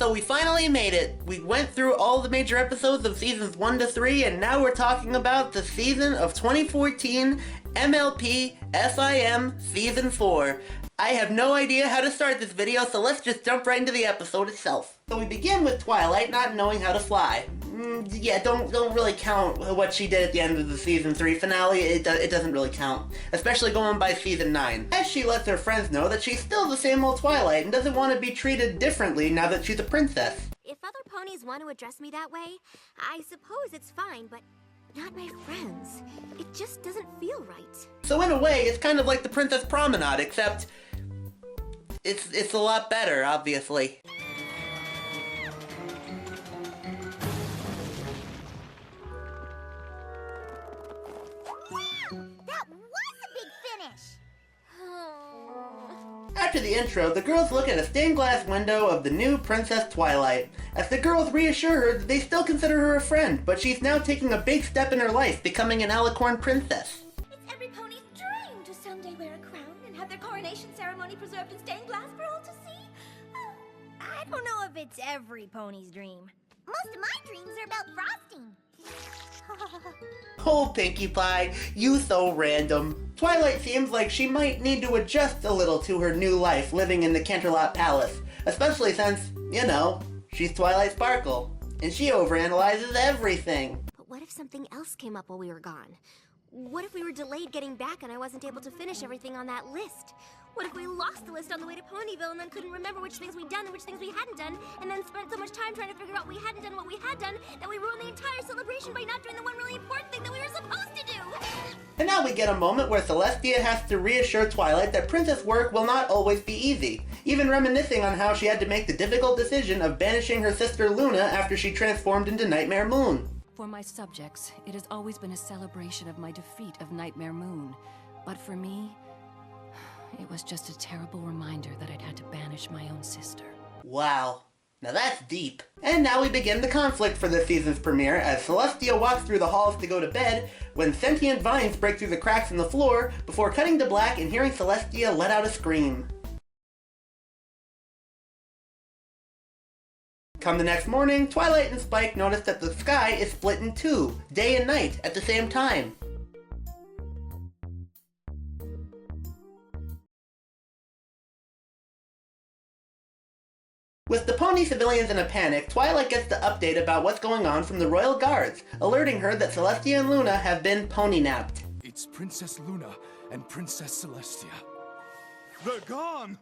So we finally made it. We went through all the major episodes of seasons 1 to 3, and now we're talking about the season of 2014 MLP SIM Season 4. I have no idea how to start this video, so let's just jump right into the episode itself. So we begin with Twilight not knowing how to fly. Yeah, don't really count what she did at the end of the season 3 finale. It doesn't really count, especially going by season 9. As she lets her friends know that she's still the same old Twilight and doesn't want to be treated differently now that she's a princess. If other ponies want to address me that way, I suppose it's fine, but not my friends. It just doesn't feel right. So in a way, it's kind of like the Princess Promenade, except it's a lot better, obviously. After the intro, the girls look at a stained glass window of the new Princess Twilight, as the girls reassure her that they still consider her a friend, but she's now taking a big step in her life, becoming an alicorn princess. It's every pony's dream to someday wear a crown and have their coronation ceremony preserved in stained glass for all to see. I don't know if it's every pony's dream. Most of my dreams are about frosting. Oh, Pinkie Pie, you so random. Twilight seems like she might need to adjust a little to her new life living in the Canterlot Palace, especially since, you know, she's Twilight Sparkle, and she overanalyzes everything. But what if something else came up while we were gone? What if we were delayed getting back and I wasn't able to finish everything on that list? What if we lost the list on the way to Ponyville and then couldn't remember which things we'd done and which things we hadn't done, and then spent so much time trying to figure out what we hadn't done what we had done that we ruined the entire celebration by not doing the one really important thing that we were supposed to do? And now we get a moment where Celestia has to reassure Twilight that princess work will not always be easy, even reminiscing on how she had to make the difficult decision of banishing her sister Luna after she transformed into Nightmare Moon. For my subjects, it has always been a celebration of my defeat of Nightmare Moon. But for me, it was just a terrible reminder that I'd had to banish my own sister. Wow. Now that's deep. And now we begin the conflict for this season's premiere as Celestia walks through the halls to go to bed when sentient vines break through the cracks in the floor before cutting to black and hearing Celestia let out a scream. Come the next morning, Twilight and Spike notice that the sky is split in two, day and night, at the same time. With the pony civilians in a panic, Twilight gets the update about what's going on from the Royal Guards, alerting her that Celestia and Luna have been pony-napped. It's Princess Luna and Princess Celestia. They're gone!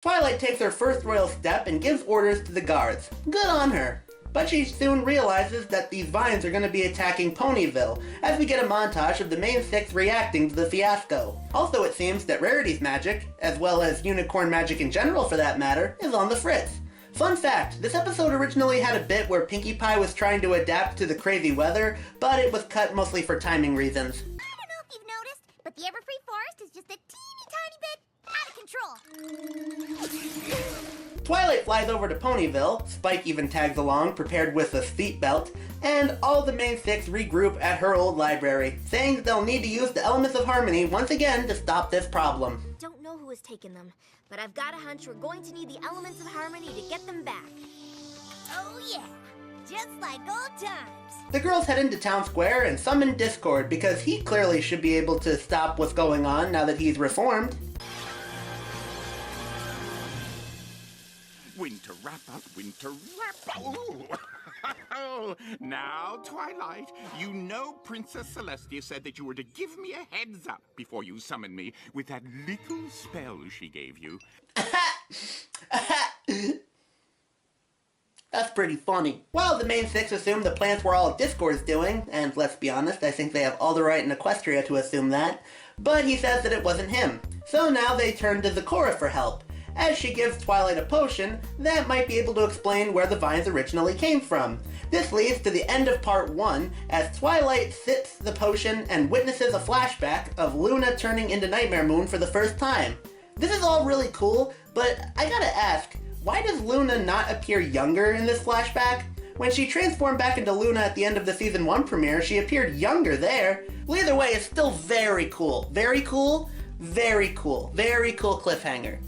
Twilight takes her first royal step and gives orders to the guards. Good on her. But she soon realizes that these vines are going to be attacking Ponyville, as we get a montage of the main six reacting to the fiasco. Also, it seems that Rarity's magic, as well as unicorn magic in general for that matter, is on the fritz. Fun fact, this episode originally had a bit where Pinkie Pie was trying to adapt to the crazy weather, but it was cut mostly for timing reasons. I don't know if you've noticed, but the Everfree Forest is just a teeny tiny bit out of control. Twilight flies over to Ponyville, Spike even tags along, prepared with a seatbelt, and all the main six regroup at her old library, saying that they'll need to use the elements of harmony once again to stop this problem. Don't know who has taken them, but I've got a hunch we're going to need the elements of harmony to get them back. Oh yeah, just like old times. The girls head into Town Square and summon Discord because he clearly should be able to stop what's going on now that he's reformed. Winter wrap up, winter wrap up. Ooh. Now, Twilight, you know Princess Celestia said that you were to give me a heads up before you summoned me with that little spell she gave you. That's pretty funny. Well, the main six assume the plans were all Discord's doing, and let's be honest, I think they have all the right in Eqeustria to assume that, but he says that it wasn't him. So now they turn to Zecora for help. As she gives Twilight a potion, that might be able to explain where the vines originally came from. This leads to the end of part 1, as Twilight sips the potion and witnesses a flashback of Luna turning into Nightmare Moon for the first time. This is all really cool, but I gotta ask, why does Luna not appear younger in this flashback? When she transformed back into Luna at the end of the Season 1 premiere, she appeared younger there. Well, either way, it's still very cool. Very cool? Very cool cliffhanger.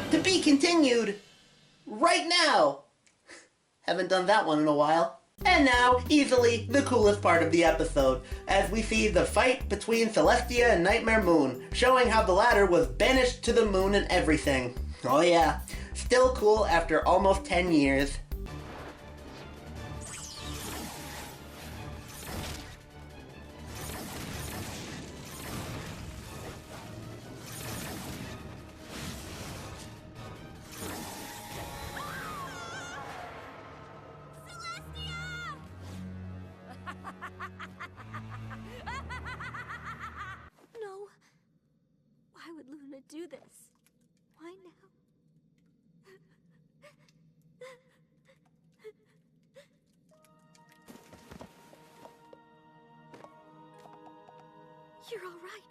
To be continued right now. Haven't done that one in a while. And now, easily the coolest part of the episode, as we see the fight between Celestia and Nightmare Moon, showing how the latter was banished to the moon and everything. Oh yeah, still cool after almost 10 years. No. Why would Luna do this? Why now? You're all right.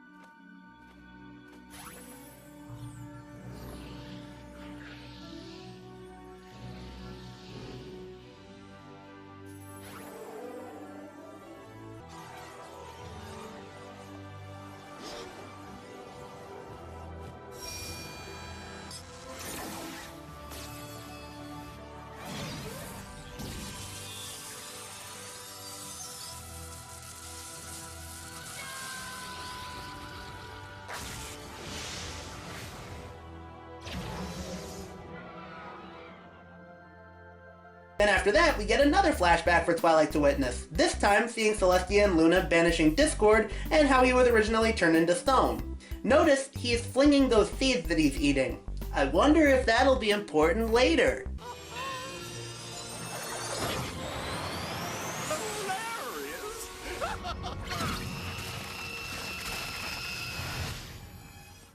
Then after that, we get another flashback for Twilight to witness, this time seeing Celestia and Luna banishing Discord and how he was originally turned into stone. Notice he's flinging those seeds that he's eating. I wonder if that'll be important later.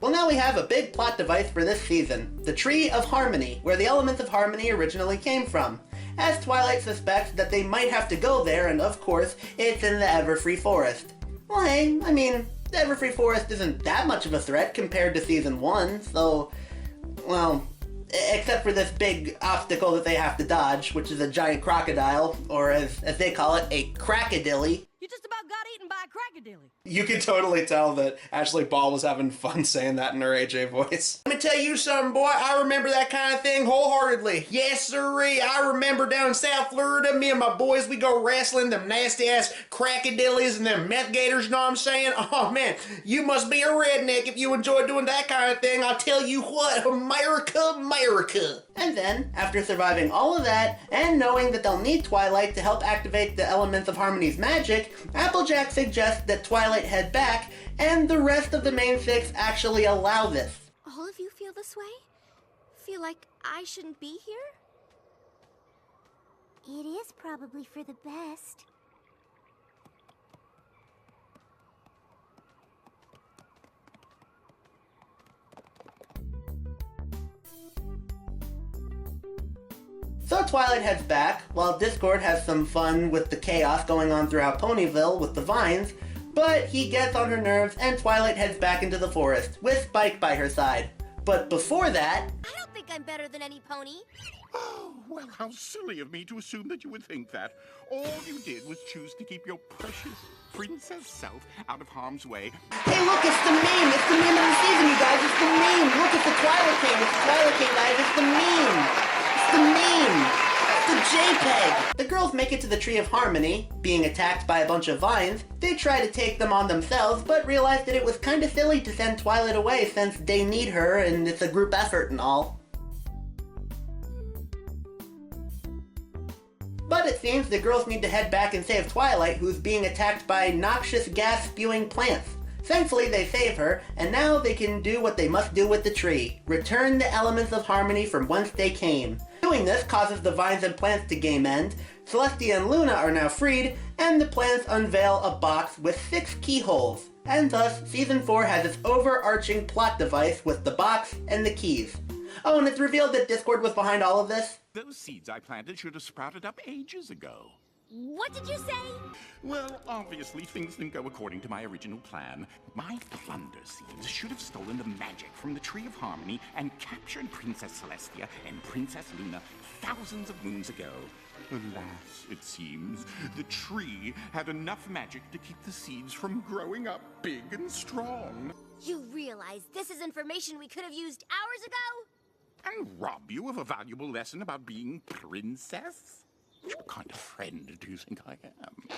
Well, now we have a big plot device for this season, the Tree of Harmony, where the elements of harmony originally came from, as Twilight suspects that they might have to go there, and of course, it's in the Everfree Forest. Well, hey, I mean, the Everfree Forest isn't that much of a threat compared to Season 1, so, well, except for this big obstacle that they have to dodge, which is a giant crocodile, or as they call it, a crocodilly. You just about got eaten by a crocodile. You can totally tell that Ashley Ball was having fun saying that in her AJ voice. Let me tell you something, boy. I remember that kind of thing wholeheartedly. Yes, sirree. I remember down in South Florida, me and my boys, we go wrestling them nasty-ass crocodilies and them meth gators, you know what I'm saying? Oh, man, you must be a redneck if you enjoy doing that kind of thing. I'll tell you what, America, America. And then, after surviving all of that, and knowing that they'll need Twilight to help activate the elements of Harmony's magic, Applejack suggests that Twilight head back, and the rest of the main six actually allow this. All of you feel this way? Feel like I shouldn't be here? It is probably for the best. So Twilight heads back, while Discord has some fun with the chaos going on throughout Ponyville with the vines, but he gets on her nerves and Twilight heads back into the forest, with Spike by her side. But before that... I don't think I'm better than any pony. Oh, well, how silly of me to assume that you would think that. All you did was choose to keep your precious princess self out of harm's way. Hey, look, it's the meme! It's the meme of the season, you guys! It's the meme! Look, it's the Twilight King! It's the Twilight King, guys! It's the meme! It's the meme! It's the JPEG! The girls make it to the Tree of Harmony, being attacked by a bunch of vines. They try to take them on themselves, but realize that it was kinda silly to send Twilight away since they need her and it's a group effort and all. But it seems the girls need to head back and save Twilight, who's being attacked by noxious gas-spewing plants. Thankfully, they save her, and now they can do what they must do with the tree. Return the elements of harmony from whence they came. Doing this causes the vines and plants to game end. Celestia and Luna are now freed, and the plants unveil a box with 6 keyholes. And thus, Season 4 has its overarching plot device with the box and the keys. Oh, and it's revealed that Discord was behind all of this. Those seeds I planted should have sprouted up ages ago. What did you say? Well, obviously things didn't go according to my original plan. My plunder seeds should have stolen the magic from the Tree of Harmony and captured Princess Celestia and Princess Luna thousands of moons ago. Alas, it seems, the tree had enough magic to keep the seeds from growing up big and strong. You realize this is information we could have used hours ago? And rob you of a valuable lesson about being princess? What kind of friend do you think I am?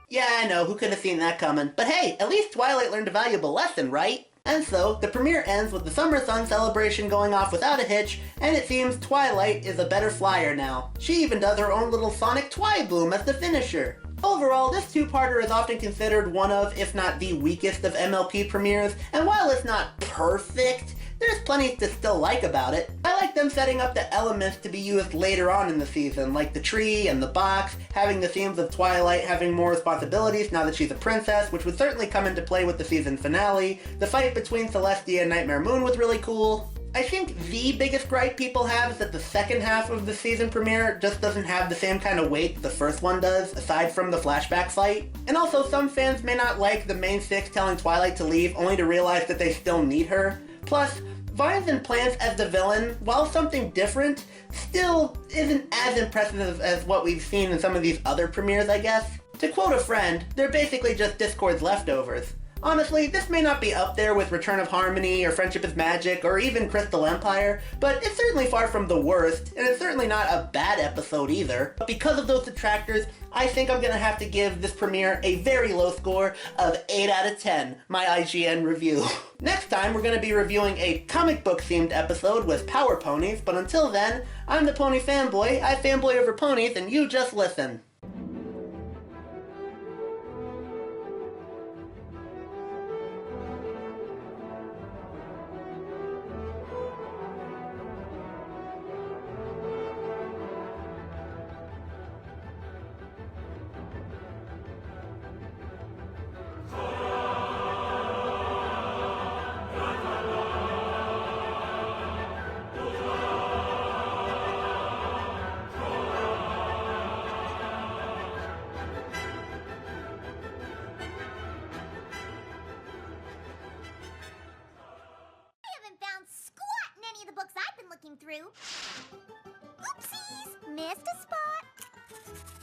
Yeah, I know, who could have seen that coming? But hey, at least Twilight learned a valuable lesson, right? And so, the premiere ends with the Summer Sun celebration going off without a hitch, and it seems Twilight is a better flyer now. She even does her own little Sonic Twi-Bloom as the finisher. Overall, this two-parter is often considered one of, if not the weakest of MLP premieres, and while it's not perfect, there's plenty to still like about it. I like them setting up the elements to be used later on in the season, like the tree and the box, having the themes of Twilight having more responsibilities now that she's a princess, which would certainly come into play with the season finale. The fight between Celestia and Nightmare Moon was really cool. I think the biggest gripe people have is that the second half of the season premiere just doesn't have the same kind of weight the first one does, aside from the flashback fight. And also, some fans may not like the main six telling Twilight to leave, only to realize that they still need her. Plus, Vines and Plants as the villain, while something different, still isn't as impressive as what we've seen in some of these other premieres, I guess. To quote a friend, they're basically just Discord's leftovers. Honestly, this may not be up there with Return of Harmony or Friendship is Magic or even Crystal Empire, but it's certainly far from the worst, and it's certainly not a bad episode either. But because of those detractors, I think I'm gonna have to give this premiere a very low score of 8 out of 10, my IGN review. Next time, we're gonna be reviewing a comic book themed episode with Power Ponies, but until then, I'm the Pony Fanboy, I fanboy over ponies, and you just listen. Through. Oopsies! Missed a spot.